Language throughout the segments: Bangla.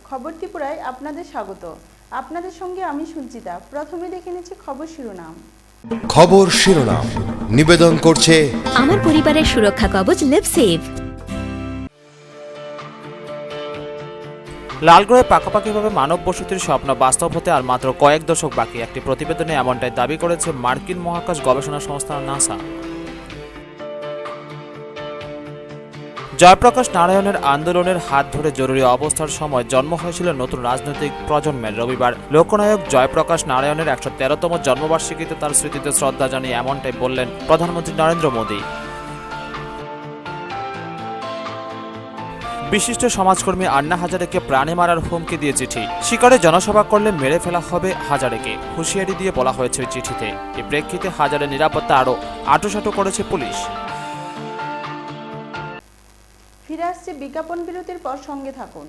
খবর ত্রিপুরায় আপনাদের স্বাগত। আপনাদের সঙ্গে আমি সুচিতা। প্রথমে দেখে নিচ্ছি খবর শিরোনাম। খবর শিরোনাম নিবেদন করছে আমার পরিবারের সুরক্ষা কবচ লিভসেভ। লালগ্রহে পাকাপাকিভাবে মানব বসতির স্বপ্ন বাস্তব হতে আর মাত্র কয়েক দশক বাকি, একটি প্রতিবেদনে এমনটাই দাবি করেছে মার্কিন মহাকাশ গবেষণা সংস্থা নাসা। জয়প্রকাশ নারায়ণের আন্দোলনের হাত ধরে জরুরি অবস্থার সময় জন্ম হয়েছিল নতুন রাজনৈতিক প্রজন্মের। রবিবার লোকনায়ক জয়প্রকাশ নারায়ণের ১১৩তম জন্মবার্ষিকীতে তার স্মৃতিতে শ্রদ্ধা জানিয়ে এমনটাই বললেন প্রধানমন্ত্রী নরেন্দ্র মোদী। বিশিষ্ট সমাজকর্মী আন্না হাজারেকে প্রাণে মারার হুমকি দিয়ে চিঠি। শিকারে জনসভা করলে মেরে ফেলা হবে হাজারেকে, হুঁশিয়ারি দিয়ে বলা হয়েছে চিঠিতে। এই প্রেক্ষিতে হাজারের নিরাপত্তা আরও আঁটোসাঁটো করেছে পুলিশ। ফিরে আসছে বিজ্ঞাপন বিরতির পর, সঙ্গে থাকুন।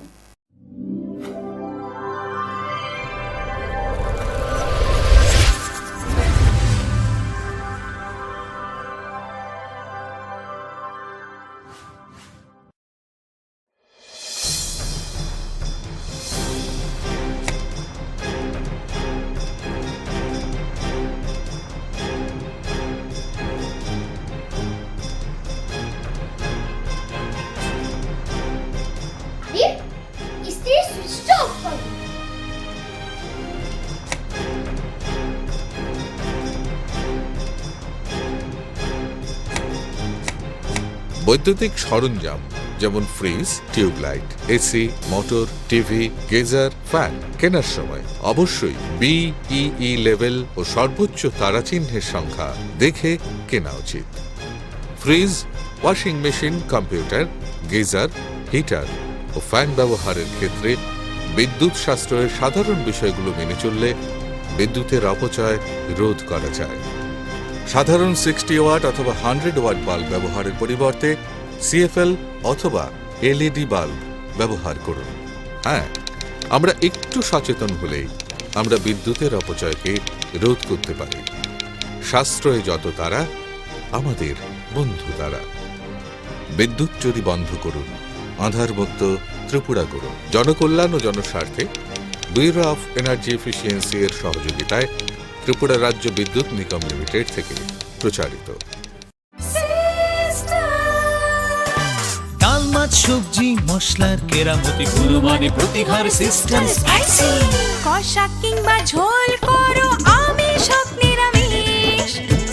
বৈদ্যুতিক সরঞ্জাম যেমন fridge, tubelight, AC, motor, TV, geyser, fan কেনার সময় অবশ্যই BEE লেভেল ও সর্বোচ্চ তারাচিহ্নের সংখ্যা দেখে কেনা উচিত। Fridge, washing machine, computer, geyser, heater ও ফ্যান ব্যবহারের ক্ষেত্রে বিদ্যুৎ সাশ্রয়ের সাধারণ বিষয়গুলো মেনে চললে বিদ্যুতের অপচয় রোধ করা যায়। সাধারণ 60 ওয়াট অথবা 100 ওয়াট বাল্ব ব্যবহারের পরিবর্তে CFL অথবা LED বাল্ব ব্যবহার করুন। হ্যাঁ, আমরা একটু সচেতন হলেই আমরা বিদ্যুতের অপচয়কে রোধ করতে পারি। সাশ্রয়ে যত তারা, আমাদের বন্ধু তারা। বিদ্যুৎ চুরি বন্ধ করুন, আঁধারমুক্ত ত্রিপুরা করুন। জনকল্যাণ ও জনস্বার্থে ব্যুরো অফ এনার্জি এফিসিয়েন্সি এর সহযোগিতায় ত্রিপুরা রাজ্য বিদ্যুৎ নিগম লিমিটেড থেকে প্রচারিত। ডাল, মাছ, সবজি, মশলার কেরামতি গুণমানে প্রতিঘার সিস্টেম স্পাইসি। কষা কিংবা ঝোল করো আমিষ হোক নিরামিষ,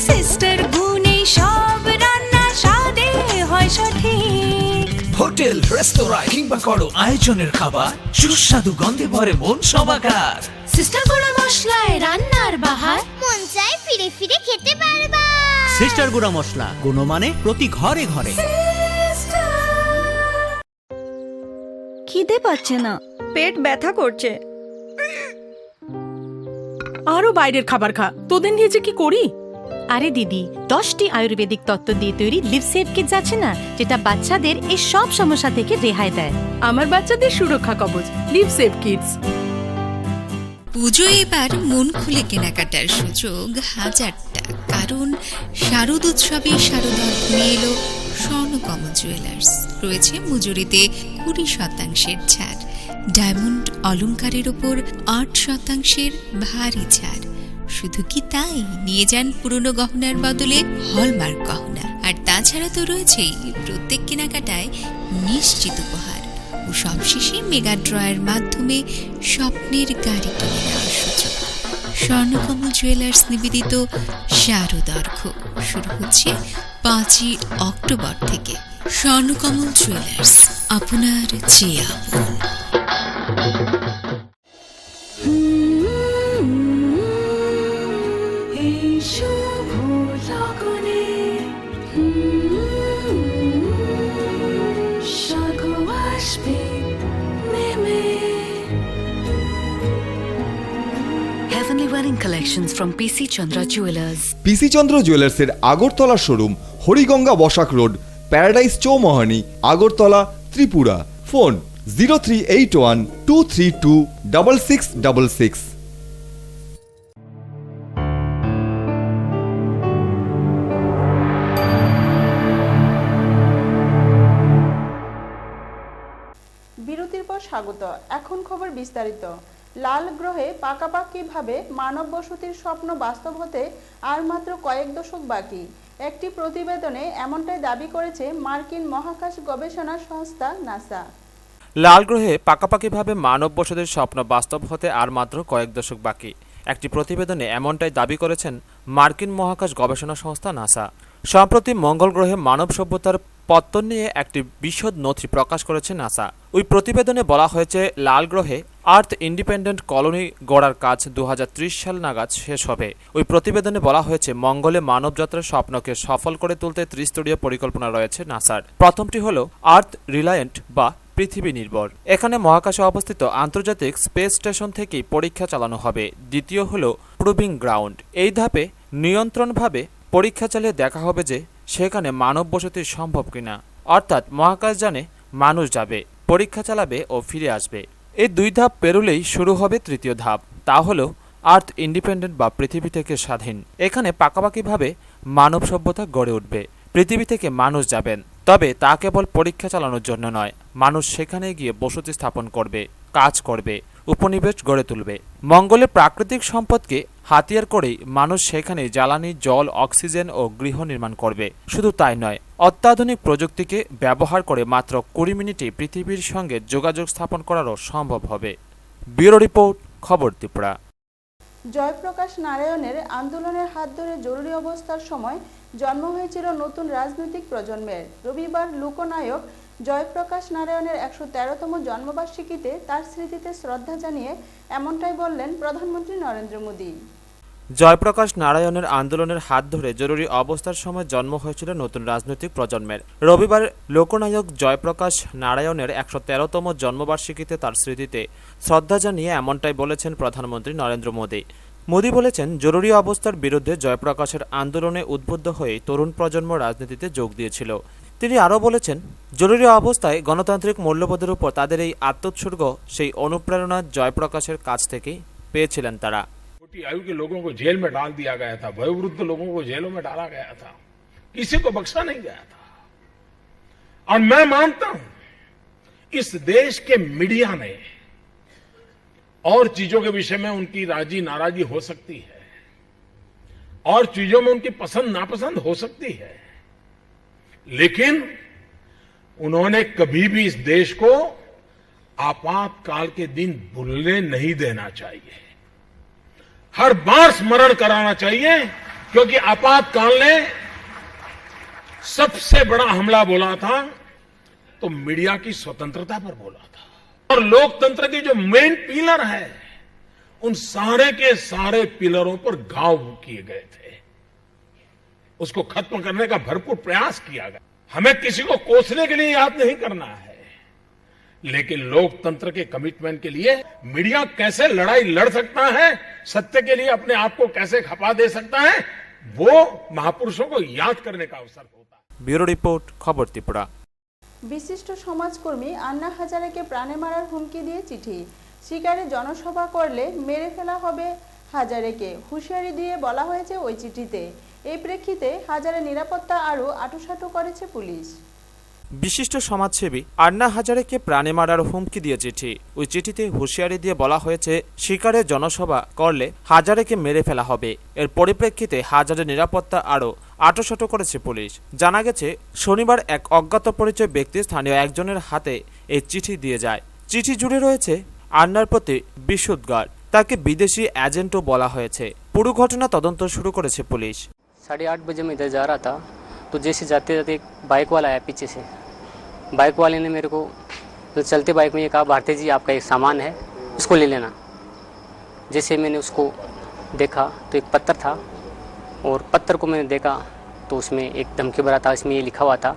সিস্টার গুণে সব রান্না স্বাদে হয় সঠিক। হোটেল, রেস্তোরাঁ কিংবা করো আয়োজনের খাবার, সুস্বাদু গন্ধে ভরে মন সবাকার। সিস্টার গুঁড়া মশলায় রান্নার বাহার, মন চাই ফিরে ফিরে খেতে পারবা। সিস্টার গুঁড়া মশলা, গুণমানে প্রতি ঘরে ঘরে। খিদে পাচ্ছে না, পেট ব্যথা করছে। আরো বাইরের খাবার খা, তোদের নিয়ে যে কি করি। আরে দিদি, 10টি আয়ুর্বেদিক তত্ত্ব দিয়ে তৈরি লিভসেভ কিটস আছে না, যেটা বাচ্চাদের এই সব সমস্যা থেকে রেহাই দেয়। আমার বাচ্চাদের সুরক্ষা কবচ লিভসেভ কিডস। পুজো এবার মন খুলে কেনাকাটার সুযোগ হাজারটা, কারণ শারদ উৎসবে শারদার নিয়ে এলো স্বর্ণকমল জুয়েলার্স। রয়েছে মজুরিতে 20% ছাড়, ডায়মন্ড অলংকারের ওপর 8% ভারী ছাড়। শুধু কি তাই, নিয়ে যান পুরনো গহনার বদলে হলমার্ক গহনা। আর তাছাড়া তো রয়েছেই প্রত্যেক কেনাকাটায় নিশ্চিত উপহার ও সবশেষে মেগা ড্রয়ের মাধ্যমে স্বপ্নের গাড়ি কিনে নেওয়ার সুযোগ। স্বর্ণকমল জুয়েলার্স নিবেদিত শারদর্ঘ শুরু হচ্ছে 5ই অক্টোবর থেকে। স্বর্ণকমল জুয়েলার্স, আপনার চেয়ে আপন। Heavenly Wedding Collections from PC Chandra Jewelers. PC Chandra Jewelers এর Agartala showroom, Hariganga Basak road, paradise Chowmuhani, Agartala, Tripura. Phone 0381 232 6666। বিরতির পর স্বাগত। এখন খবর বিস্তারিত। লাল গ্রহে পাকাপাকিভাবে মানব বসতির স্বপ্ন বাস্তব হতে আর মাত্র কয়েক দশক বাকি। একটি প্রতিবেদনে এমনটাই দাবি করেছে মার্কিন মহাকাশ গবেষণা সংস্থা নাসা। লাল গ্রহে পাকাপাকিভাবে মানব বসতির স্বপ্ন বাস্তব হতে আর মাত্র কয়েক দশক বাকি। একটি প্রতিবেদনে এমনটাই দাবি করেছেন মার্কিন মহাকাশ গবেষণা সংস্থা নাসা। সম্প্রতি মঙ্গল গ্রহে মানব সভ্যতার পত্তন নিয়ে একটি বিশদ নথি প্রকাশ করেছে নাসা। ওই প্রতিবেদনে বলা হয়েছে লাল গ্রহে আর্থ ইন্ডিপেন্ডেন্ট কলোনি গড়ার কাজ 2030 সাল নাগাদ শেষ হবে। ওই প্রতিবেদনে বলা হয়েছে মঙ্গলে মানবযাত্রার স্বপ্নকে সফল করে তুলতে ত্রিস্তরীয় পরিকল্পনা রয়েছে নাসার। প্রথমটি হল আর্থ রিলায়েন্ট বা পৃথিবী নির্ভর। এখানে মহাকাশে অবস্থিত আন্তর্জাতিক স্পেস স্টেশন থেকেই পরীক্ষা চালানো হবে। দ্বিতীয় হল প্রুভিং গ্রাউন্ড। এই ধাপে নিয়ন্ত্রণভাবে পরীক্ষা চালিয়ে দেখা হবে যে সেখানে মানব বসতি সম্ভব কিনা, অর্থাৎ মহাকাশযানে মানুষ যাবে, পরীক্ষা চালাবে ও ফিরে আসবে। এই দুই ধাপ পেরুলেই শুরু হবে তৃতীয় ধাপ, তা হল আর্থ ইন্ডিপেন্ডেন্ট বা পৃথিবী থেকে স্বাধীন। এখানে পাকাপাকিভাবে মানব সভ্যতা গড়ে উঠবে। পৃথিবী থেকে মানুষ যাবেন, তবে তা কেবল পরীক্ষা চালানোর জন্য নয়। মানুষ সেখানে গিয়ে বসতি স্থাপন করবে, কাজ করবে, উপনিবেশ গড়ে তুলবে। মঙ্গলের প্রাকৃতিক সম্পদকে হাতিয়ার করেই মানুষ সেখানে জ্বালানি, জল, অক্সিজেন ও গৃহ নির্মাণ করবে। শুধু তাই নয়, অত্যাধুনিক প্রযুক্তিকে ব্যবহার করে মাত্র 20 মিনিটে পৃথিবীর সঙ্গে যোগাযোগ স্থাপন করারও সম্ভব হবে। ব্যুরো রিপোর্ট, খবর ত্রিপুরা। জয়প্রকাশ নারায়ণের আন্দোলনের হাত ধরে জরুরি অবস্থার সময় জন্ম হয়েছিল নতুন রাজনৈতিক প্রজন্মের। রবিবার লোকনায়ক জয়প্রকাশ নারায়ণের 113তম জন্মবার্ষিকীতে তার স্মৃতিতে শ্রদ্ধা জানিয়ে এমনটাই বললেন প্রধানমন্ত্রী নরেন্দ্র মোদী। জয়প্রকাশ নারায়ণের আন্দোলনের হাত ধরে জরুরি অবস্থার সময় জন্ম হয়েছিল নতুন রাজনৈতিক প্রজন্মের। রবিবার লোকনায়ক জয়প্রকাশ নারায়ণের 113তম জন্মবার্ষিকীতে তার স্মৃতিতে শ্রদ্ধা জানিয়ে এমনটাই বলেছেন প্রধানমন্ত্রী নরেন্দ্র মোদী। মোদী বলেছেন, জরুরি অবস্থার বিরুদ্ধে জয়প্রকাশের আন্দোলনে উদ্বুদ্ধ হয়ে তরুণ প্রজন্ম রাজনীতিতে যোগ দিয়েছিল। তিনি আরও বলেছেন, জরুরি অবস্থায় গণতান্ত্রিক মূল্যবোধের উপর তাদের এই আত্মোৎসর্গ সেই অনুপ্রেরণা জয়প্রকাশের কাছ থেকেই পেয়েছিলেন তারা। छोटी आयु के लोगों को जेल में डाल दिया गया था, वयोवृद्ध लोगों को जेलों में डाला गया था, किसी को बख्शा नहीं गया था। और मैं मानता हूं इस देश के मीडिया ने और चीजों के विषय में उनकी राजी नाराजी हो सकती है और चीजों में उनकी पसंद नापसंद हो सकती है, लेकिन उन्होंने कभी भी इस देश को आपातकाल के दिन भूलने नहीं देना चाहिए। हर बार स्मरण कराना चाहिए, क्योंकि आपातकाल ने सबसे बड़ा हमला बोला था तो मीडिया की स्वतंत्रता पर बोला था। और लोकतंत्र की जो मेन पिलर है, उन सारे के सारे पिलरों पर घाव किए गए थे। उसको खत्म करने का भरपूर प्रयास किया गया। हमें किसी को कोसने के लिए याद नहीं करना है, लेकिन लोकतंत्र के कमिटमेंट के लिए मीडिया कैसे लड़ाई लड़ सकता है, सत्य के लिए अपने आप को कैसे खपा दे सकता है, वो महापुरुषों को याद करने का अवसर होता है। ব্যুরো রিপোর্ট, খবর ত্রিপুরা। বিশিষ্ট সমাজকর্মী আন্না হাজারেকে প্রাণে মারার হুমকি দিয়ে চিঠি। শিকারে জনসভা করলে মেরে ফেলা হবে হাজারেকে হুঁশিয়ারি দিয়ে বলা হয়েছে ওই চিঠিতে। এই প্রেক্ষিতে হাজারে নিরাপত্তা আরও আঁটুসাঁটু করেছে পুলিশ। বিশিষ্ট সমাজসেবী আন্না হাজারেকে প্রাণে মারার হুমকি দিয়ে চিঠি। ওই চিঠিতে হুঁশিয়ারি দিয়ে বলা হয়েছে, শিকারে জনসভা করলে হাজারেকে মেরে ফেলা হবে। এর পরিপ্রেক্ষিতে হাজারের নিরাপত্তা আরও আঁটুসাঁটু করেছে পুলিশ। জানা গেছে, শনিবার এক অজ্ঞাত পরিচয় ব্যক্তি স্থানীয় একজনের হাতে এই চিঠি দিয়ে যায়। চিঠি জুড়ে রয়েছে আন্নার প্রতি বিশুদ্গার। তাকে বিদেশি এজেন্টও বলা হয়েছে। পুরো ঘটনা তদন্ত শুরু করেছে পুলিশ। 8:30 बजे मैं इधर जा रहा था, तो जैसे जाते जाते एक बाइक वाला आया पीछे से। बाइक वाले ने मेरे को तो चलते बाइक में ये कहा, भारती जी आपका एक सामान है, उसको ले लेना। जैसे मैंने उसको देखा तो एक पत्थर था, और पत्थर को मैंने देखा तो उसमें एक धमकी भरा था। इसमें ये लिखा हुआ था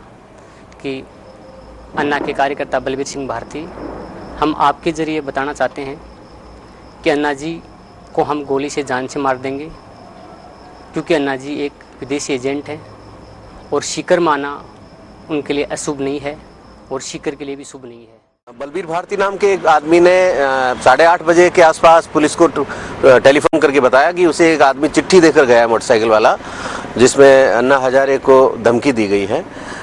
कि अन्ना के कार्यकर्ता बलबीर सिंह भारती, हम आपके ज़रिए बताना चाहते हैं कि अन्ना जी को हम गोली से जान से मार देंगे, क्योंकि अन्ना जी एक विदेशी एजेंट है और शिकर माना उनके लिए अशुभ नहीं है और शिकर के लिए भी शुभ नहीं है। बलबीर भारती नाम के एक आदमी ने 8:30 बजे के आसपास पुलिस को टेलीफोन करके बताया कि उसे एक आदमी चिट्ठी देकर गया है, मोटरसाइकिल वाला, जिसमें अन्ना हजारे को धमकी दी गई है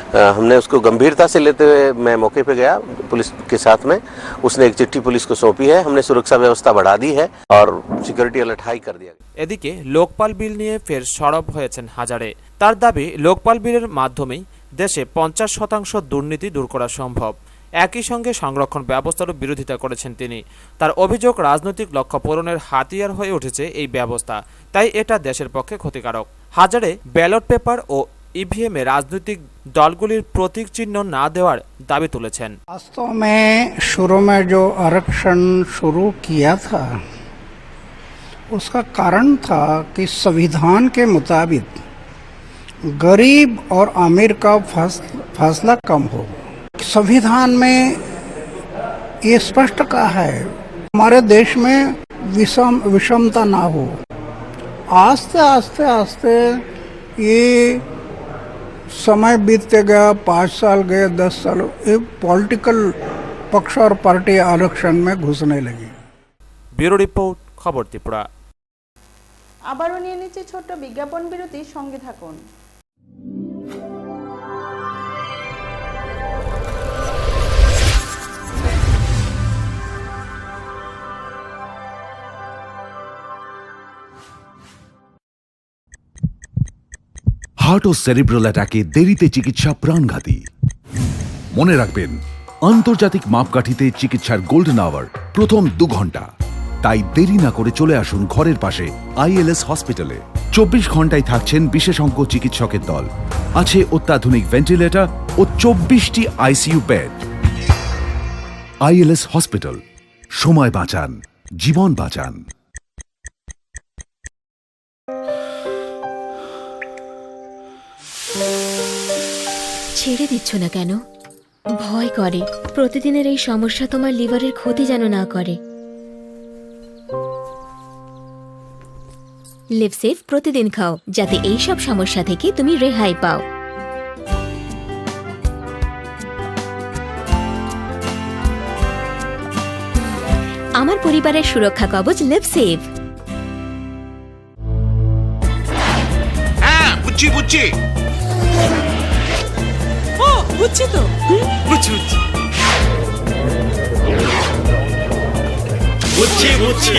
हमने उसको गंभीरता से लेते हुए मैं मौके पे गया पुलिस के साथ में। उसने एक चिट्ठी पुलिस को सौंपी है। हमने सुरक्षा व्यवस्था बढ़ा दी है और सिक्योरिटी अलर्ट हाई कर दिया। এদিকে লোকপাল বিল নিয়ে ফের সরব হয়েছেন হাজারে। তার দাবি লোকপাল বিলের মাধ্যমেই দেশে 50% দুর্নীতি দূর করা সম্ভব। একই সঙ্গে সংরক্ষণ ব্যবস্থারও বিরোধিতা করেছেন তিনি। তার অভিযোগ রাজনৈতিক লক্ষ্য পূরণের হাতিয়ার হয়ে উঠেছে এই ব্যবস্থা, তাই এটা দেশের পক্ষে ক্ষতিকারক। হাজারে ব্যালট পেপার ও ইভিএমে রাজনৈতিক দলগুলির প্রতীক চিহ্ন না দেওয়ার দাবি তুলেছেন। वास्तव में शुरू में जो आरक्षण शुरू किया था उसका कारण था कि संविधान के मुताबिक गरीब और अमीर का फासला कम हो। संविधान में ये स्पष्ट कहा है हमारे देश में विषमता ना हो। आस्ते आस्ते आस्ते ये समय बीतते गया, 5 साल गए, 10 साल, एक पॉलिटिकल पक्ष और पार्टी आरक्षण में घुसने लगी। ব্যুরো রিপোর্ট, খবর ত্রিপুরা। আবারও নিয়ে নিচ্ছে ছোট্ট বিজ্ঞাপন বিরতি, সঙ্গে থাকুন। হার্ট ও সেরিব্রাল অ্যাটাকে দেরিতে চিকিৎসা প্রাণঘাতী। মনে রাখবেন, আন্তর্জাতিক মাপকাঠিতে চিকিৎসার গোল্ডেন আওয়ার প্রথম 2 ঘন্টা। তাই দেরি না করে চলে আসুন ঘরের পাশে আইএলএস হসপিটালে। 24 ঘন্টায় থাকছেন বিশেষজ্ঞ চিকিৎসকের দল। আছে অত্যাধুনিক ভেন্টিলেটর ও 24টি আইসিইউ বেড। আইএলএস হসপিটাল, সময় বাঁচান, জীবন বাঁচান। ছেড়ে দিচ্ছ না কেন? ভয় করে প্রতিদিনের এই সমস্যা তোমার লিভারের ক্ষতি যেন না করে। লিভসেভ প্রতিদিন খাও, যাতে এই সব সমস্যা থেকে তুমি রেহাই পাও। আমার পরিবারের সুরক্ষা কবচ লিভসেভ। হ্যাঁ, বুঝছি বুঝছি বুঝছি তো, বুঝছি বুঝছি বুঝছি বুঝছি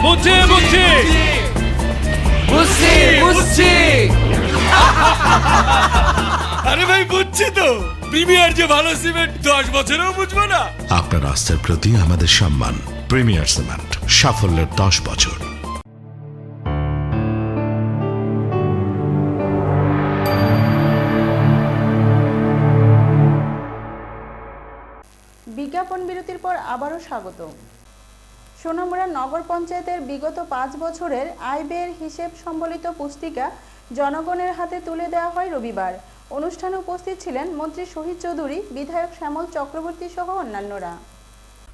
বুঝছি বুঝছি বুঝছি বুঝছি আরে ভাই বুঝছি তো, প্রিমিয়ার যে ভালো সিমেন্ট 10 বছরেও বুঝবো না। আপনার আস্থার প্রতি আমাদের সম্মান। প্রিমিয়ার সিমেন্ট, সাফল্যের 10 বছর। বিজ্ঞাপন বিরতির পর আবারও স্বাগত। সোনামুড়া নগর পঞ্চায়েতের বিগত 5 বছরের আয় ব্যয়ের হিসেব সম্বলিত পুস্তিকা জনগণের হাতে তুলে দেওয়া হয় রবিবার। অনুষ্ঠানে উপস্থিত ছিলেন মন্ত্রী শহীদ চৌধুরী, বিধায়ক শ্যামল চক্রবর্তী সহ অন্যান্যরা।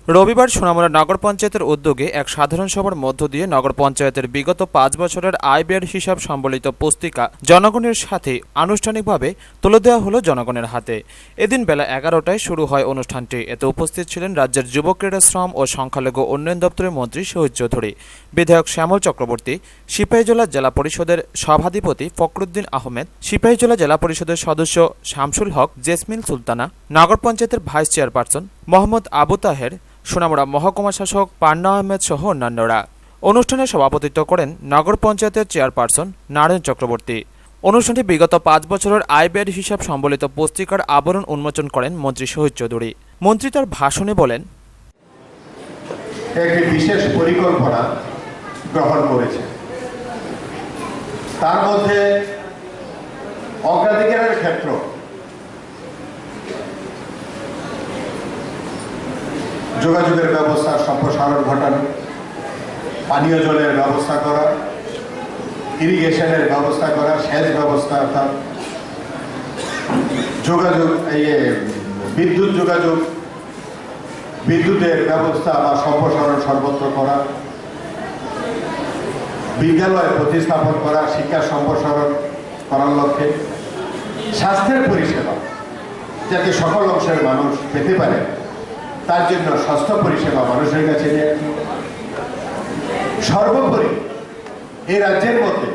রবিবার সোনামুড়া নগর পঞ্চায়েতের উদ্যোগে এক সাধারণ সভার মধ্য দিয়ে নগর পঞ্চায়েতের বিগত 5 বছরের আয় ব্যয়ের হিসাব সম্বলিত পুস্তিকা জনগণের সাথে আনুষ্ঠানিকভাবে তুলে দেওয়া হলো জনগণের হাতে। এদিন বেলা 11টায় শুরু হয় অনুষ্ঠানটি। এতে উপস্থিত ছিলেন রাজ্যের যুব ক্রীড়া, শ্রম ও সংখ্যালঘু উন্নয়ন দপ্তরের মন্ত্রী শহীদ চৌধুরী, বিধায়ক শ্যামল চক্রবর্তী, সিপাহীজলা জেলা পরিষদের সভাধিপতি ফখরুদ্দিন আহমেদ, সিপাহীজলা জেলা পরিষদের সদস্য শামসুল হক, জেসমিন সুলতানা, নগর পঞ্চায়েতের ভাইস চেয়ারপারসন মোহাম্মদ আবু তাহের, সোনামুড়া মহকুমা শাসক পান্না আহমেদ সহ অন্যান্যরা। অনুষ্ঠানে সভাপতিত্ব করেন নগর পঞ্চায়েতের চেয়ারপারসন নারায়ণ চক্রবর্তী। অনুষ্ঠানটি বিগত 5 বছরের আয় ব্যয়ের হিসাব সম্বলিত পুস্তিকার আবরণ উন্মোচন করেন মন্ত্রী শহীদ চৌধুরী। মন্ত্রী তার ভাষণে বলেন, একটি বিশেষ পরিকল্পনা গ্রহণ করেছে। তার মধ্যে অগ্রাধিকারের ক্ষেত্র যোগাযোগের ব্যবস্থার সম্প্রসারণ ঘটানো, পানীয় জলের ব্যবস্থা করা, ইরিগেশনের ব্যবস্থা করা, সেচ ব্যবস্থা, অর্থাৎ যোগাযোগ, বিদ্যুৎ যোগাযোগ, বিদ্যুতের ব্যবস্থা বা সম্প্রসারণ সর্বত্র করা, বিদ্যালয় প্রতিস্থাপন করা, শিক্ষা সম্প্রসারণ করার লক্ষ্যে স্বাস্থ্যের পরিষেবা যাতে সকল অংশের মানুষ পেতে পারে তার জন্য স্বাস্থ্য পরিষেবা মানুষের কাছে নিয়ে সর্বোপরি এই রাজ্যের মধ্যে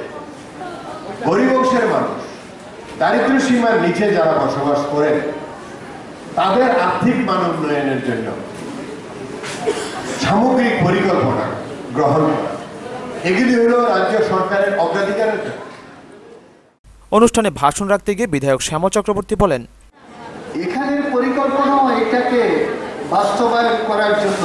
গরিব অংশের মানুষ দারিদ্র সীমার নিচে যারা বসবাস করেন তাদের আর্থিক মান উন্নয়নের জন্য সামগ্রিক পরিকল্পনা গ্রহণ করা, এগুলি হল রাজ্য সরকারের অগ্রাধিকারের। অনুষ্ঠানে ভাষণ রাখতে গিয়ে বিধায়ক শ্যামল চক্রবর্তী বলেন, এখানের পরিকল্পনা এটাকে বাস্তবায়ন করার জন্য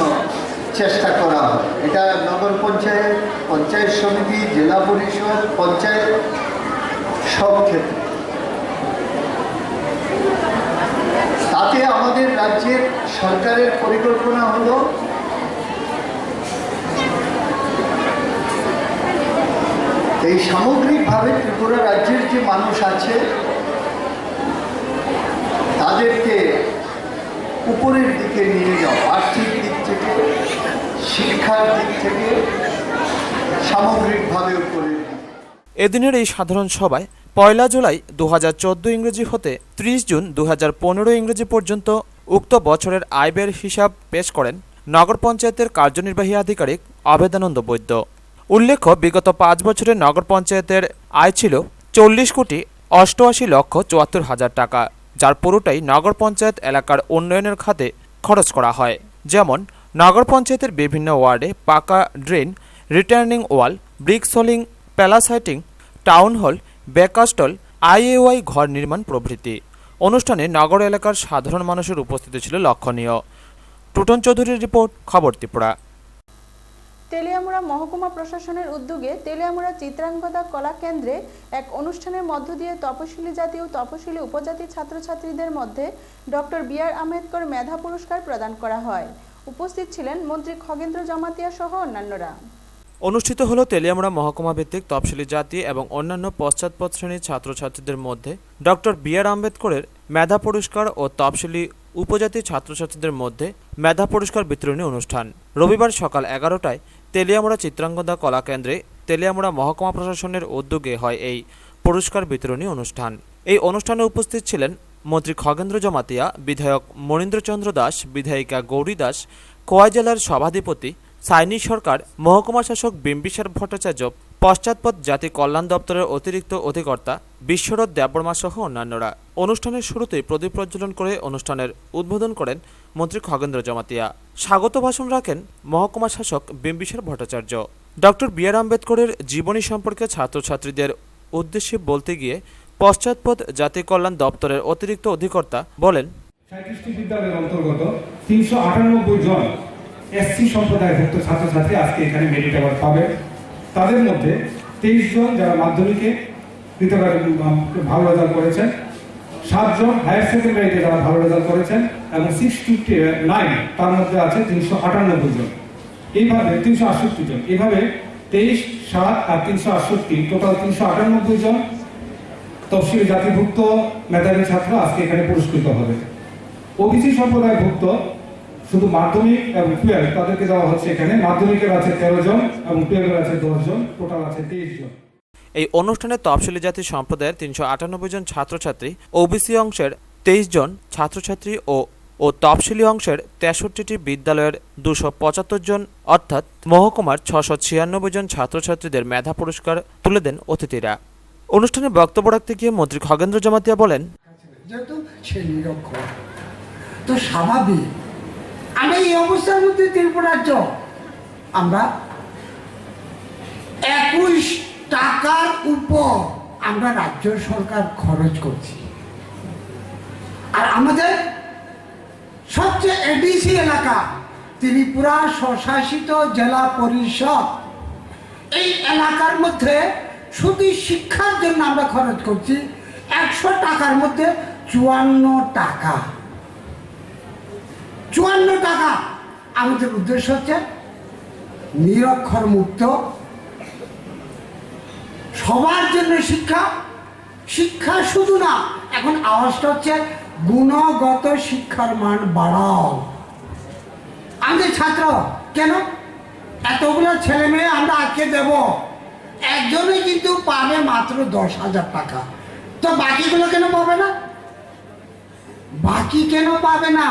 চেষ্টা করা হয়। এটা নগর পঞ্চায়েত, পঞ্চায়েত সমিতি, জেলা পরিষদ, পঞ্চায়েত সব ক্ষেত্রে। তাতে আমাদের রাজ্যের সরকারের পরিকল্পনা হলো এই সামগ্রিকভাবে ত্রিপুরা রাজ্যের যে মানুষ আছে তাদেরকে উপরের দিকে নিয়ে যাওয়া, আর্থিক দিক থেকে, শিক্ষার দিক থেকে, সামগ্রিকভাবে উপরের দিকে। এদিনের এই সাধারণ সভায় 1 জুলাই 2014 ইংরেজি হতে 30 জুন 2015 ইংরেজি পর্যন্ত উক্ত বছরের আয় ব্যয়ের হিসাব পেশ করেন নগর পঞ্চায়েতের কার্যনির্বাহী আধিকারিক অভেদানন্দ বৈদ্য। উল্লেখ্য, বিগত 5 বছরে নগর পঞ্চায়েতের আয় ছিল 40,88,74,000 টাকা, যার পুরোটাই নগর পঞ্চায়েত এলাকার উন্নয়নের খাতে খরচ করা হয়। যেমন নগর পঞ্চায়েতের বিভিন্ন ওয়ার্ডে পাকা ড্রেন, রিটার্নিং ওয়াল, ব্রিক সোলিং, প্যালাসাইটিং, টাউন হল, বেকারস্টল, আইএওয়াই ঘর নির্মাণ প্রভৃতি। অনুষ্ঠানে নগর এলাকার সাধারণ মানুষের উপস্থিতি ছিল লক্ষণীয়। টুটন চৌধুরীর রিপোর্ট, খবর ত্রিপুরা। তেলিয়ামুড়া মহকুমা প্রশাসনের উদ্যোগে তেলিয়ামুড়া চিত্রাঙ্গদা কলা কেন্দ্রে এক অনুষ্ঠানের মধ্য দিয়ে তপশিলি জাতি ও তপশিলি উপজাতি ছাত্রছাত্রীদের মধ্যে ডক্টর বি.আর. আম্বেদকর মেধা পুরস্কার প্রদান করা হয়। উপস্থিত ছিলেন মন্ত্রী খগেন্দ্র জমাতিয়া সহ অন্যান্যরা। অনুষ্ঠিত হলো তেলিয়ামুড়া মহকুমা ভিত্তিক তপশিলি জাতি এবং অন্যান্য পশ্চাৎপদ শ্রেণীর ছাত্রছাত্রীদের মধ্যে ডক্টর বি.আর. আম্বেদকরের মেধা পুরস্কার ও তপশিলি উপজাতি ছাত্রছাত্রীদের মধ্যে মেধা পুরস্কার বিতরণী অনুষ্ঠান রবিবার সকাল 11টায় তেলিয়ামুড়া চিত্রাঙ্গদা কলা কেন্দ্রে তেলিয়ামুড়া মহকুমা প্রশাসনের উদ্যোগে হয় এই পুরস্কার বিতরণী অনুষ্ঠান। এই অনুষ্ঠানে উপস্থিত ছিলেন মন্ত্রী খগেন্দ্র জমাতিয়া, বিধায়ক মনীন্দ্রচন্দ্র দাস, বিধায়িকা গৌরী দাস, খোয়াই জেলার সভাধিপতি সাইনি সরকার, মহকুমা শাসক বিম্বিসার ভট্টাচার্য, পশ্চাৎপদ জাতি কল্যাণ দপ্তরের অতিরিক্ত অধিকর্তা বিশ্বরথ দেববর্মা সহ অন্যান্যরা। অনুষ্ঠানের শুরুতেই প্রদীপ প্রজ্বলন করে অনুষ্ঠানের উদ্বোধন করেন মন্ত্রী খগেন্দ্র জমাতিয়া। স্বাগত ভাষণ রাখেন মহকুমা শাসক বিম্বিসার ভট্টাচার্য। Doctor B.R.. আম্বেদকরের জীবনী সম্পর্কে ছাত্রছাত্রীদের উদ্দেশ্যে বলতে গিয়ে পশ্চাৎপদ জাতি কল্যাণ দপ্তরের অতিরিক্ত অধিকর্তা বলেন, 37টি বিদ্যালয়ের অন্তর্গত 398 জন এসসি সম্প্রদায়ভুক্ত ছাত্রছাত্রী আজকে এখানে মেরিট অ্যাওয়ার্ড পাবে। তাদের মধ্যে 23 জন যারা মাধ্যমিকে ভালো রেজাল্ট করেছেন, 7 জন হায়ার সেকেন্ডারিতে যারা ভালো রেজাল্ট করেছেন এবং 629 তার মধ্যে আছে 398 জন, এইভাবে 368 জন, এইভাবে 23, 7 আর 368 টোটাল 398 জন তফসিলি জাতিভুক্ত মেধাবী ছাত্র আজকে এখানে পুরস্কৃত হবে। ওবিসি সম্প্রদায়ভুক্ত শুধু মাধ্যমিক এবং 12 তাদেরকে দেওয়া হচ্ছে এখানে। মাধ্যমিকের আছে 13 জন এবং 12 আছে 10 জন, টোটাল আছে 23 জন। এই অনুষ্ঠানে তফসিলি জাতি সম্প্রদায়ের 398 জন ছাত্রছাত্রী, ওবিসি অংশের 23 জন ছাত্রছাত্রী ও তফসিলি অংশের 63টি বিদ্যালয়ের 275 জন অর্থাৎ মহকুমার 696 জন ছাত্রছাত্রীদের মেধা পুরস্কার তুলে দেন অতিথিরা। অনুষ্ঠানে বক্তব্য রাখতে গিয়ে মন্ত্রী খগেন্দ্র জমাতিয়া বলেন, যেহেতু সে নিরক্ষর তো স্বাভাবিক আমরা এই অবস্থার মধ্যে ত্রিপুরা রাজ্য আমরা 21 টাকার উপর আমরা রাজ্য সরকার খরচ করছি। আর আমাদের সবচেয়ে এডিসি এলাকা ত্রিপুরা স্বশাসিত জেলা পরিষদ, এই এলাকার মধ্যে শুধু শিক্ষার জন্য আমরা খরচ করছি 100 টাকার মধ্যে 54 টাকা। 54 টাকা। আমাদের উদ্দেশ্য হচ্ছে নিরক্ষর মুক্ত, সবার জন্য শিক্ষা। শিক্ষা শুধু না, এখন আওয়াজটা হচ্ছে গুণগত শিক্ষার মান বাড়াও। আমাদের ছাত্র কেন এতগুলো ছেলে মেয়ে আমরা আজকে দেব, একজনে কিন্তু পাবে মাত্র 10,000 টাকা, তো বাকিগুলো কেন পাবে না? বাকি কেন পাবে না?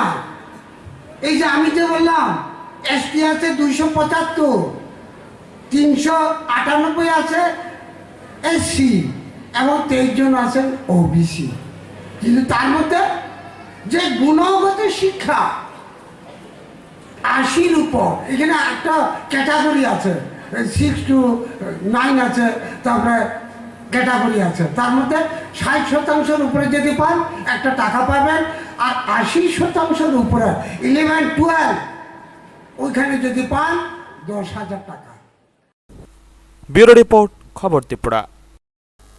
এই যে আমি যে বললাম এসটি আছে 275, 398 আছে এসসি, এবং 23 জন আছেন ওবিসি। কিন্তু তার মধ্যে যে গুণগত শিক্ষা 80-র উপর, এখানে একটা ক্যাটাগরি আছে, 6 to 9 আছে, তারপরে ক্যাটাগরি আছে, তার মধ্যে 60% উপরে যদি পান একটা টাকা পাবেন, আর 80% উপরে 11-12 ওইখানে যদি পান 10,000 টাকা। ব্যুরো রিপোর্ট, খবর ত্রিপুরা।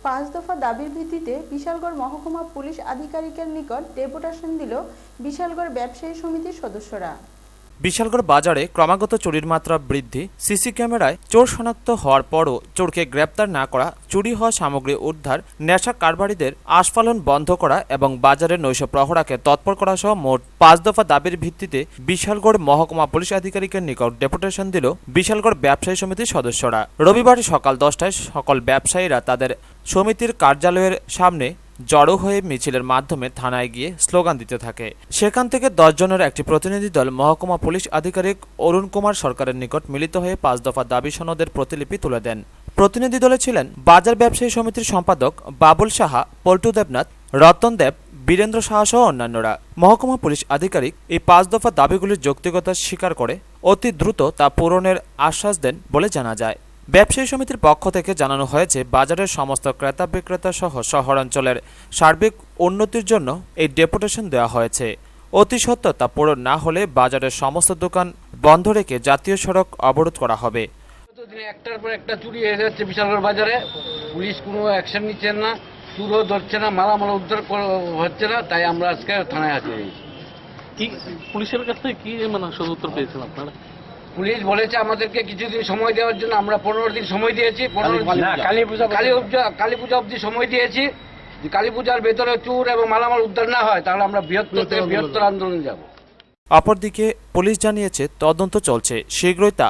5 দফা দাবির ভিত্তিতে বিশালগড় মহকুমা পুলিশ আধিকারিকের নিকট ডেপুটেশন দিল বিশালগড় ব্যবসায়ী সমিতির সদস্যরা। বিশালগড় বাজারে ক্রমাগত চুরির মাত্রা বৃদ্ধি, সিসি ক্যামেরায় চোর শনাক্ত হওয়ার পরও চোরকে গ্রেপ্তার না করা, চুরি হওয়া সামগ্রী উদ্ধার, নেশা কারবারিদের আস্ফালন বন্ধ করা এবং বাজারের নৈশ প্রহরাকে তৎপর করা সহ মোট 5 দফা দাবির ভিত্তিতে বিশালগড় মহকুমা পুলিশ আধিকারিকের নিকট ডেপুটেশন দিল বিশালগড় ব্যবসায়ী সমিতির সদস্যরা। রবিবার সকাল 10টায় সকল ব্যবসায়ীরা তাদের সমিতির কার্যালয়ের সামনে জড়ো হয়ে মিছিলের মাধ্যমে থানায় গিয়ে স্লোগান দিতে থাকে। সেখান থেকে 10 জনের একটি প্রতিনিধি দল মহকুমা পুলিশ আধিকারিক অরুণ কুমার সরকারের নিকট মিলিত হয়ে 5 দফা দাবি সনদের প্রতিলিপি তুলে দেন। প্রতিনিধি দলে ছিলেন বাজার ব্যবসায়ী সমিতির সম্পাদক বাবুল সাহা, পল্টু দেবনাথ, রতন দেব, বীরেন্দ্র সাহা সহ অন্যান্যরা। মহকুমা পুলিশ আধিকারিক এই 5 দফা দাবিগুলির যৌক্তিকতা স্বীকার করে অতি দ্রুত তা পূরণের আশ্বাস দেন বলে জানা যায়। ব্যবসায়ী সমিতির পক্ষ থেকে জানানো হয়েছে, বাজারের সমস্ত ক্রেতা বিক্রেতা সহ শহরাঞ্চলের সার্বিক উন্নতির জন্য এই ডেপুটেশন দেওয়া হয়েছে। অতি সত্ত্বর তা পূরণ না হলে বাজারের সমস্ত দোকান বন্ধ রেখে জাতীয় সড়ক অবরোধ করা হবে। একটার পর একটা চুরি হয়ে যাচ্ছে বিশালগড় বাজারে, পুলিশ কোনো অ্যাকশন নিচ্ছে না, চুরও ধরছে না, মালামাল উদ্ধার হচ্ছে না, তাই আমরা আজকে থানায় আছি। কি পুলিশের কাছ থেকে কি মানে সদুত্তর পেয়েছেন আপনারা? পুলিশ বলেছে আমাদেরকে কিছুদিন সময় দেওয়ার জন্য, আমরা 15 দিন সময় দিয়েছি, কালী পূজা অবধি সময় দিয়েছি। কালী পূজার ভেতরে চুর এবং মালামাল উদ্ধার না হয় তাহলে আমরা বৃহত্তর আন্দোলন যাব। অপরদিকে পুলিশ জানিয়েছে তদন্ত চলছে, শীঘ্রই তা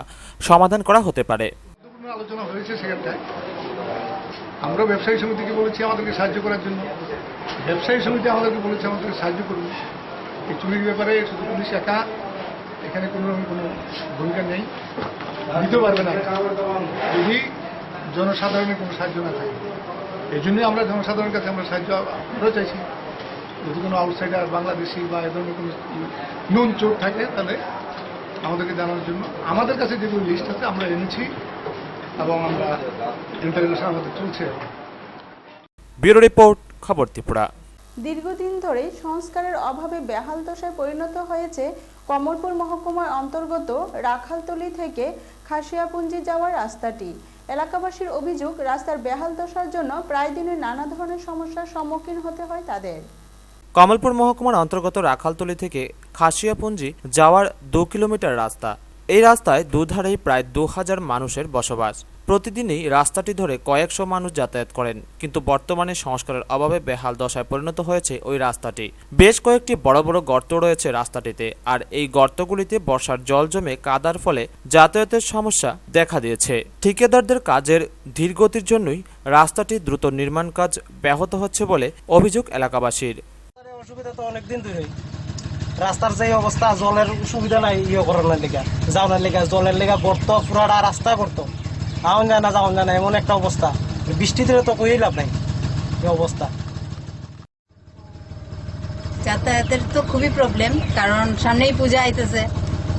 সমাধান করা হতে পারে। আলোচনা হয়েছে সেখানটায়, আমরা ব্যবসায়ী সমিতিকে বলেছি আমাদেরকে সাহায্য করার জন্য, ব্যবসায়ী সমিতি আমাদেরকে বলেছে আমাদেরকে সাহায্য করুন। এই চুরির ব্যাপারে শুধু পুলিশ একা এখানে কোনো ভূমিকা নেই, দিতে পারবে না যদি জনসাধারণের কোনো সাহায্য না থাকে। এই জন্যই আমরা জনসাধারণের কাছে আমরা সাহায্য আরও চাইছি। যদি কোনো আউটসাইডার বাংলাদেশি বা এ ধরনের কোনো নুন চোর থাকে তাহলে আমাদেরকে জানানোর জন্য আমাদের কাছে যেগুলো লিস্ট আছে আমরা এনেছি এবং আমরা ইন্টারভিউশন আমাদের চলছে। ব্যুরো রিপোর্ট, খবর ত্রিপুরা। দীর্ঘদিন ধরে সংস্কারের অভাবে বেহাল দশায় পরিণত হয়েছে কমলপুর মহকুমার অন্তর্গত রাখালতলী থেকে খাসিয়াপুঞ্জি যাওয়ার রাস্তাটি। এলাকাবাসীর অভিযোগ, রাস্তার বেহাল দশার জন্য প্রায় দিনই নানা ধরনের সমস্যার সম্মুখীন হতে হয় তাদের। কমলপুর মহকুমার অন্তর্গত রাখালতলী থেকে খাসিয়াপুঞ্জি যাওয়ার 2 কিলোমিটার রাস্তা। এই রাস্তায় দুধারেই প্রায় 2000 মানুষের বসবাস। প্রতিদিনই রাস্তাটি ধরে কয়েকশো মানুষ যাতায়াত করেন, কিন্তু বর্তমানে সংস্কারের অভাবে বেহাল দশায় পরিণত হয়েছে ওই রাস্তাটি। বেশ কয়েকটি বড় বড় গর্ত রয়েছে রাস্তাটিতে, আর এই গর্তগুলিতে বর্ষার জল জমে কাদার ফলে যাতায়াতের সমস্যা দেখা দিয়েছে। ঠিকাদারদের কাজের ধীরগতির জন্যই রাস্তাটি দ্রুত নির্মাণ কাজ ব্যাহত হচ্ছে বলে অভিযোগ এলাকাবাসীর। অসুবিধা তো অনেকদিন ধরে, রাস্তার যে অবস্থা, জলের সুবিধা নাই, করানোর লেগা যাওয়ার লেগা, জলের লেগা গর্ত, পুরাটা রাস্তায় গর্ত, আউন যায় না এমন একটা অবস্থা। বৃষ্টি দিলে তো কই লাভ নাই এই অবস্থা। যাতায়াতের তো খুবই প্রবলেম, কারণ সামনেই পূজা আইতেছে,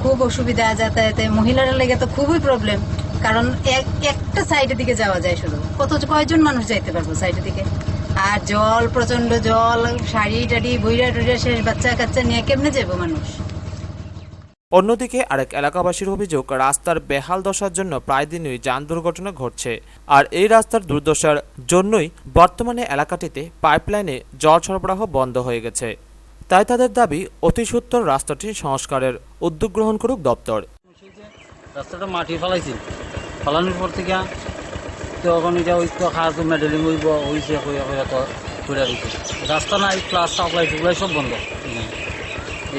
খুব অসুবিধা যাতায়াতে। মহিলাদের লেগে তো খুবই প্রবলেম, কারণ একটা সাইডের দিকে যাওয়া যায় শুধু, কয়জন মানুষ যাইতে পারবো সাইডের দিকে। আর জল, প্রচন্ড জল, শাড়ি টাড়ি বইরা টুইরা শেষ, বাচ্চা কাচ্চা নিয়ে কেমনে যাবো মানুষ। অন্যদিকে আরেক এলাকাবাসীর অভিযোগ, রাস্তার বেহাল দশার জন্য প্রায় দিনই যান দুর্ঘটনা ঘটছে, আর এই রাস্তার দুর্দশার জন্যই বর্তমানে এলাকাটিতে পাইপলাইনে জল সরবরাহ বন্ধ হয়ে গেছে। তাই তাদের দাবি, অতি সত্বর রাস্তাটি সংস্কারের উদ্যোগ গ্রহণ করুক দপ্তর। রাস্তাটা মাটি ফেলাইছি, ফেলানোর পর থেকে তখন এটা ওই তো খাস মেডেলিং হইব হয়েছে, রাস্তা নাই, প্লাস সাপ্লাই টুপ্লাই সব বন্ধ।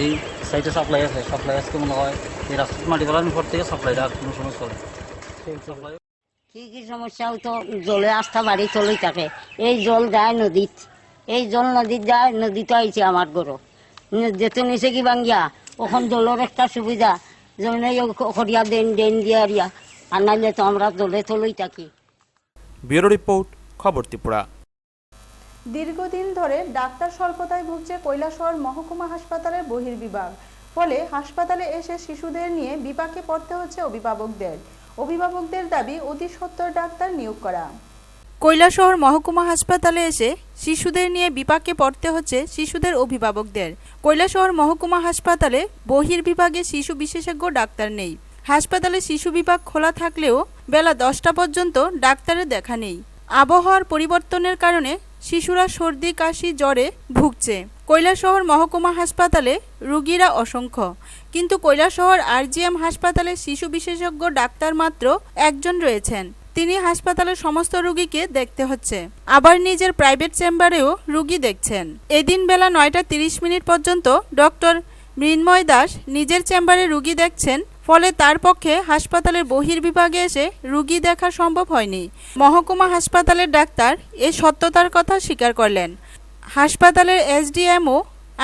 এই সাইডে সাপ্লাই আছে, সাপ্লাই আজকে মনে হয় এই রাস্তা মাটি ফেলানোর পর থেকে সাপ্লাইটা কোনো সময় চলে। কি সমস্যা হইতো, জলে আস্থা বাড়ি চলেই থাকে। এই জল যায় নদীত, এই জল নদীত যায়, নদীতে আইছে আমার গরু যেতে নিচে কি বাঙ্গিয়া, ওখান জলের একটা সুবিধা, জলে খরিয়া দেন দিয়া আরিয়া, আর নাইলে তো আমরা জলে চলেই থাকি। ব্যুরো রিপোর্ট, খবর ত্রিপুরা। দীর্ঘদিন ধরে ডাক্তার স্বল্পতায় ভুগছে কৈলাসহর মহকুমা হাসপাতালের বহির্বিভাগ। ফলে হাসপাতালে এসে শিশুদের নিয়ে বিপাকে পড়তে হচ্ছে অভিভাবকদের দাবি অতি সত্বর ডাক্তার নিয়োগ করা। কৈলাসহর মহকুমা হাসপাতালে এসে শিশুদের নিয়ে বিপাকে পড়তে হচ্ছে শিশুদের অভিভাবকদের। কৈলাসহর মহকুমা হাসপাতালে বহির্বিভাগে শিশু বিশেষজ্ঞ ডাক্তার নেই। হাসপাতালে শিশু বিভাগ খোলা থাকলেও বেলা 10টা পর্যন্ত ডাক্তারের দেখা নেই। আবহাওয়ার পরিবর্তনের কারণে শিশুরা সর্দি কাশি জ্বরে ভুগছে। কৈলাসহর মহকুমা হাসপাতালে রোগীরা অসংখ্য, কিন্তু কৈলাসহর RGM হাসপাতালে শিশু বিশেষজ্ঞ ডাক্তার মাত্র একজন রয়েছেন। তিনি হাসপাতালের সমস্ত রোগীকে দেখতে হচ্ছে, আবার নিজের প্রাইভেট চেম্বারেও রোগী দেখছেন। এদিন বেলা 9:30 পর্যন্ত ডক্টর মৃন্ময় দাস নিজের চেম্বারে রোগী দেখছেন। ফলে তার পক্ষে হাসপাতালের বহির্বিভাগে এসে রোগী দেখা সম্ভব হয়নি। মহকুমা হাসপাতালের ডাক্তার এই সত্যতার কথা স্বীকার করলেন। হাসপাতালের SDMO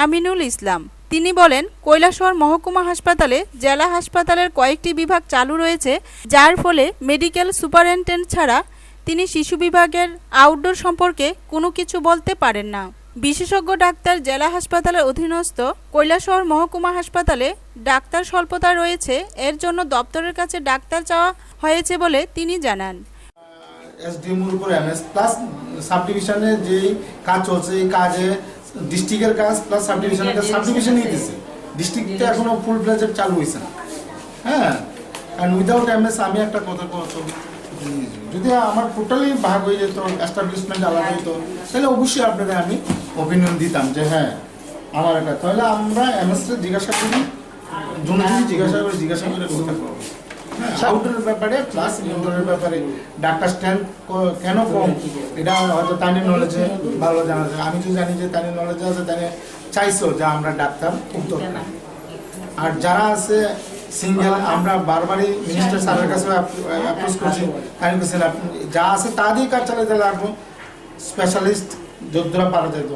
আমিনুল ইসলাম তিনি বলেন, কৈলাসহর মহকুমা হাসপাতালে জেলা হাসপাতালের কয়েকটি বিভাগ চালু রয়েছে, যার ফলে মেডিকেল সুপারিনটেন্ডেন্ট ছাড়া তিনি শিশু বিভাগের আউটডোর সম্পর্কে কোনো কিছু বলতে পারেন না। বিশেষজ্ঞ ডাক্তার জেলা হাসপাতালের অধীনস্থ কৈলাসহর মহকুমা হাসপাতালে ডাক্তার স্বল্পতা রয়েছে, এর জন্য দপ্তরের কাছে ডাক্তার চাওয়া হয়েছে বলে তিনি জানান। SDMOর উপর MS প্লাস সাব ডিভিশনে যে কাজ চলছে, এই কাজে ডিস্ট্রিক্টের কাজ প্লাস সাব ডিভিশনের কাজ, সাব ডিভিশনই দিচ্ছে, ডিস্ট্রিক্টে এখনো ফুল ফ্লেজড চালু হয়েছে না। হ্যাঁ, কারণ উইদাউট MS আমি একটা কথা যদি আমার টোটালি ভাগ হয়ে যেত, এস্টাবলিশমেন্ট আলাদা হতো, তাহলে অবশ্যই আপনাদের আমি ওপিনিয়ন দিতাম যে হ্যাঁ আমার একটা, তাহলে আমরা MS জিজ্ঞাসা করি, জিজ্ঞাসা করে কথা করবো। আউটডোরের ব্যাপারে প্লাস ইনডোরের ব্যাপারে ডাক্তার স্ট্যান্ড কেন কম, এটা হয়তো তাদের নলেজে ভালো জানা যায়। আমি তো জানি যে তাদের নলেজে আছে, তাদের চাইছো যে আমরা ডাক্তার খুব দরকার। আর যারা আছে সিঙ্গেল, আমরা বারবারই মিনিস্টার স্যারের কাছে অ্যাপ্রোচ করছি, তাই বলছেন যা আছে তা দিয়ে কাজ চালাতে লাগবো, স্পেশালিস্ট যোদ্ধরা পারা যেত।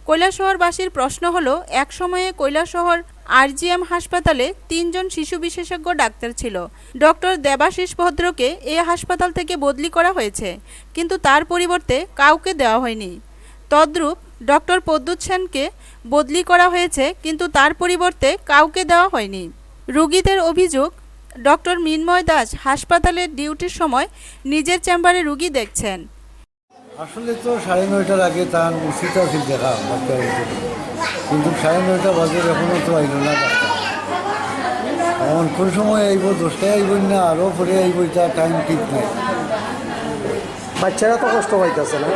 কৈলাসহরবাসীর প্রশ্ন হলো, এক সময়ে কৈলাসহর RGM হাসপাতালে 3 জন শিশু বিশেষজ্ঞ ডাক্তার ছিল। ডক্টর দেবাশিস ভদ্রকে এই হাসপাতাল থেকে বদলি করা হয়েছে, কিন্তু তার পরিবর্তে কাউকে দেওয়া হয়নি। তদ্রূপ ডক্টর প্রদ্যুৎ সেনকে বদলি করা হয়েছে, কিন্তু তার পরিবর্তে কাউকে দেওয়া হয়নি। রোগীদের অভিযোগ, ডক্টর মৃন্ময় দাস হাসপাতালের ডিউটির সময় নিজের চেম্বারে রোগী দেখছেন। আসলে তো 9:30 আগে তার উচিত আছে দেখা ডাক্তার, কিন্তু 9:30 বাজে এখনো তো আইল না ডাক্তার। এখন কোন সময় আইব, 10টায় আইব না আরও পরে আইব, তার টাইম ঠিক নাই। বাচ্চারা তো কষ্ট পাইতেছে না,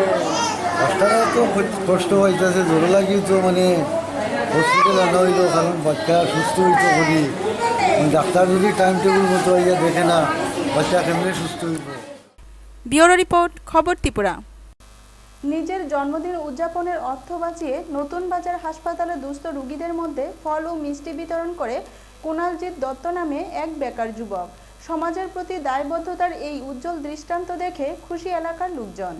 বাচ্চারা তো কষ্ট পাইতেছে, জোর লাগি তো মানে হসপিটাল আনা হইল, কারণ বাচ্চা সুস্থ হইতে করি। ডাক্তার যদি টাইম টেবিল মতো আইয়া দেখে না, বাচ্চা কেমনি সুস্থ হইব। ব্যুরো রিপোর্ট, খবর ত্রিপুরা। নিজের জন্মদিন উদযাপনের অর্থ বাঁচিয়ে নতুন বাজার হাসপাতালে দুস্থ রোগীদের মধ্যে ফল ও মিষ্টি বিতরণ করে কুণালজিৎ দত্ত নামে এক বেকার যুবক। সমাজের প্রতি দায়বদ্ধতার এই উজ্জ্বল দৃষ্টান্ত দেখে খুশি এলাকার লোকজন।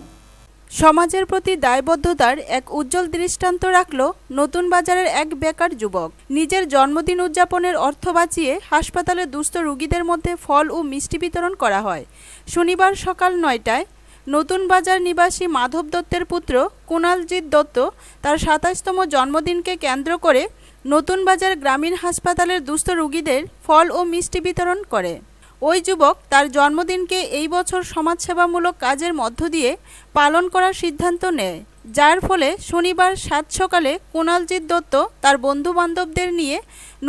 সমাজের প্রতি দায়বদ্ধতার এক উজ্জ্বল দৃষ্টান্ত রাখল নতুন বাজারের এক বেকার যুবক। নিজের জন্মদিন উদযাপনের অর্থ বাঁচিয়ে হাসপাতালে দুস্থ রোগীদের মধ্যে ফল ও মিষ্টি বিতরণ করা হয়। শনিবার সকাল 9টায় নতুন বাজার নিবাসী মাধব দত্তের পুত্র কুণালজিৎ দত্ত তার 27তম জন্মদিনকে কেন্দ্র করে নতুন বাজার গ্রামীণ হাসপাতালের দুস্থ রোগীদের ফল ও মিষ্টি বিতরণ করে। ওই যুবক তার জন্মদিনকে এই বছর সমাজসেবামূলক কাজের মধ্য দিয়ে পালন করার সিদ্ধান্ত নেয়, যার ফলে শনিবার 7 সকালে কুণালজিৎ দত্ত তার বন্ধুবান্ধবদের নিয়ে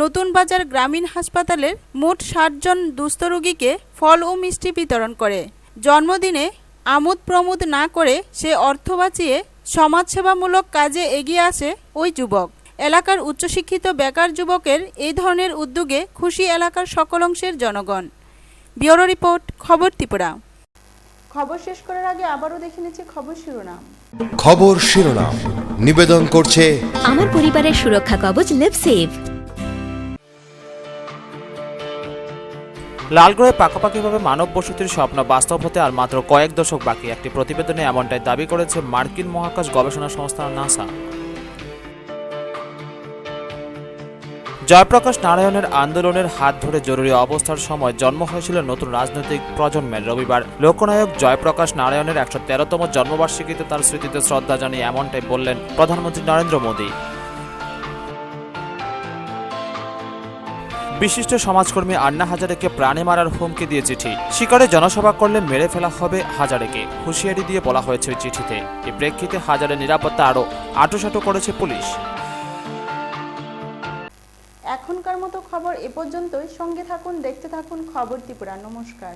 নতুন বাজার গ্রামীণ হাসপাতালের মোট 60 জন দুস্থ রোগীকে ফল ও মিষ্টি বিতরণ করে। জন্মদিনে আমোদ প্রমোদ না করে সে অর্থ বাঁচিয়ে সমাজসেবামূলক কাজে এগিয়ে আসে ওই যুবক। এলাকার উচ্চশিক্ষিত বেকার যুবকের এই ধরনের উদ্যোগে খুশি এলাকার সকল অংশের জনগণ। ব্যুরো রিপোর্ট, খবর ত্রিপুরা। খবর শেষ করার আগে আবারও দেখে নিচ্ছি খবর শিরোনাম। খবর শিরোনাম নিবেদন করছে আমার পরিবারের সুরক্ষা কবচ লিভসেভ। লালগড়ে পাকাপাকিভাবে মানব বসতির স্বপ্ন বাস্তব হতে আর মাত্র কয়েক দশক বাকি, একটি প্রতিবেদনে এমনটাই দাবি করেছে মার্কিন মহাকাশ গবেষণা সংস্থা নাসা। জয়প্রকাশ নারায়ণের আন্দোলনের হাত ধরে জরুরি অবস্থার সময় জন্ম হয়েছিল নতুন রাজনৈতিক প্রজন্মের। রবিবার লোকনায়ক জয়প্রকাশ নারায়ণের ১১৩তম জন্মবার্ষিকীতে তার স্মৃতিতে শ্রদ্ধা জানিয়ে এমনটাই বললেন প্রধানমন্ত্রী নরেন্দ্র মোদী। বিশিষ্ট সমাজকর্মী আন্না হাজারেকে প্রাণে মারার হুমকি দিয়ে চিঠি। শিকারে জনসভা করলে মেরে ফেলা হবে হাজারেকে, হুঁশিয়ারি দিয়ে বলা হয়েছে ওই চিঠিতে। এই প্রেক্ষিতে হাজারের নিরাপত্তা আরও আঁটোসাঁটো করেছে পুলিশ। এখনকার মতো খবর এ পর্যন্তই। সঙ্গে থাকুন, দেখতে থাকুন খবর ত্রিপুরা। নমস্কার।